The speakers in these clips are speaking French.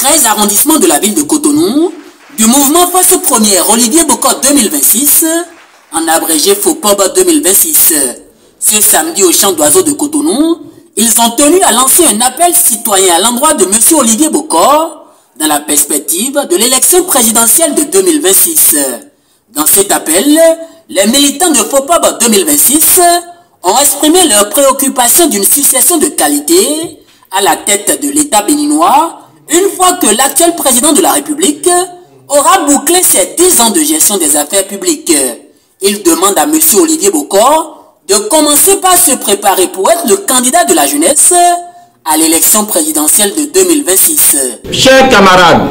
13 arrondissements de la ville de Cotonou, du mouvement Force Première Olivier Bocotte 2026, en abrégé FOPOB 2026. Ce samedi au champ d'oiseaux de Cotonou, ils ont tenu à lancer un appel citoyen à l'endroit de M. Olivier Bocotte dans la perspective de l'élection présidentielle de 2026. Dans cet appel, les militants de FOPOB 2026 ont exprimé leur préoccupation d'une succession de qualité à la tête de l'État béninois une fois que l'actuel président de la République aura bouclé ses 10 ans de gestion des affaires publiques. Il demande à M. Olivier Bocotte de commencer par se préparer pour être le candidat de la jeunesse à l'élection présidentielle de 2026. Chers camarades,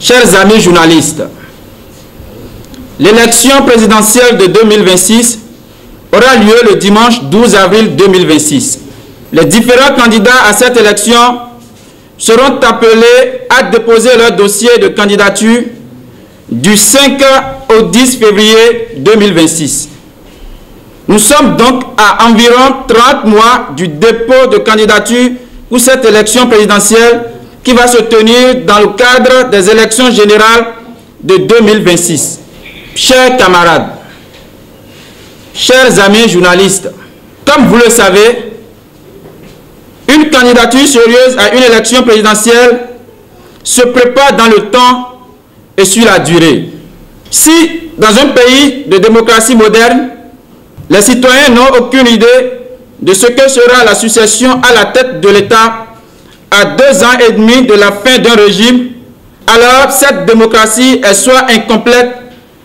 chers amis journalistes, l'élection présidentielle de 2026 aura lieu le dimanche 12 avril 2026. Les différents candidats à cette élection seront appelés à déposer leur dossier de candidature du 5 au 10 février 2026. Nous sommes donc à environ 30 mois du dépôt de candidature pour cette élection présidentielle qui va se tenir dans le cadre des élections générales de 2026. Chers camarades, chers amis journalistes, comme vous le savez, une candidature sérieuse à une élection présidentielle se prépare dans le temps et sur la durée. Si, dans un pays de démocratie moderne, les citoyens n'ont aucune idée de ce que sera la succession à la tête de l'État à 2 ans et demi de la fin d'un régime, alors cette démocratie est soit incomplète,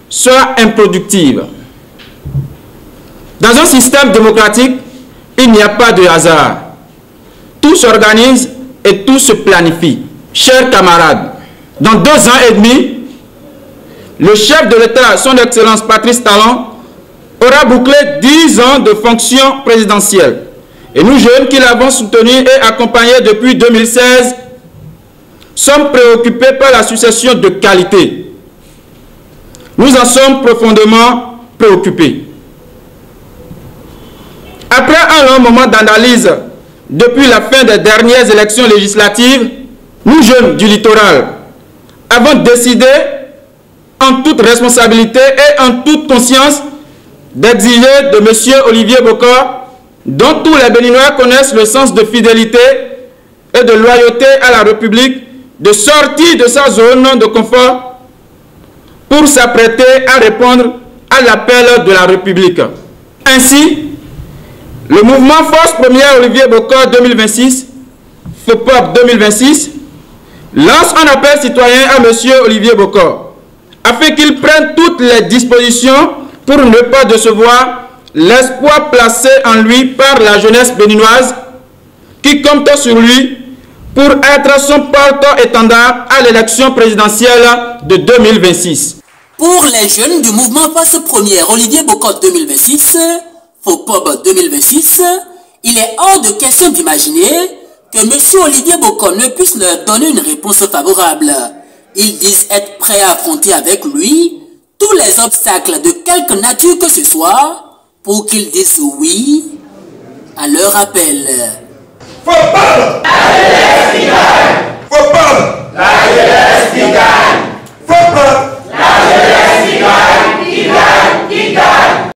soit improductive. Dans un système démocratique, il n'y a pas de hasard. Tout s'organise et tout se planifie. Chers camarades, dans 2 ans et demi, le chef de l'État, son Excellence Patrice Talon, aura bouclé 10 ans de fonction présidentielle. Et nous jeunes qui l'avons soutenu et accompagné depuis 2016 sommes préoccupés par la succession de qualité. Nous en sommes profondément préoccupés. Après un long moment d'analyse depuis la fin des dernières élections législatives, nous jeunes du littoral avons décidé en toute responsabilité et en toute conscience d'exiger de M. Olivier Bocotte, dont tous les Béninois connaissent le sens de fidélité et de loyauté à la République, de sortir de sa zone de confort pour s'apprêter à répondre à l'appel de la République. Ainsi, le mouvement Force Première Olivier Bocotte 2026, FOPOB 2026, lance un appel citoyen à M. Olivier Bocotte afin qu'il prenne toutes les dispositions pour ne pas décevoir l'espoir placé en lui par la jeunesse béninoise qui compte sur lui pour être son porte-étendard à l'élection présidentielle de 2026. Pour les jeunes du mouvement Force Première Olivier Bocotte 2026, FOPOB 2026, il est hors de question d'imaginer que M. Olivier Bocotte ne puisse leur donner une réponse favorable. Ils disent être prêts à affronter avec lui tous les obstacles de quelque nature que ce soit pour qu'ils disent oui à leur appel. FOPOB! La jeunesse qui gagne! FOPOB!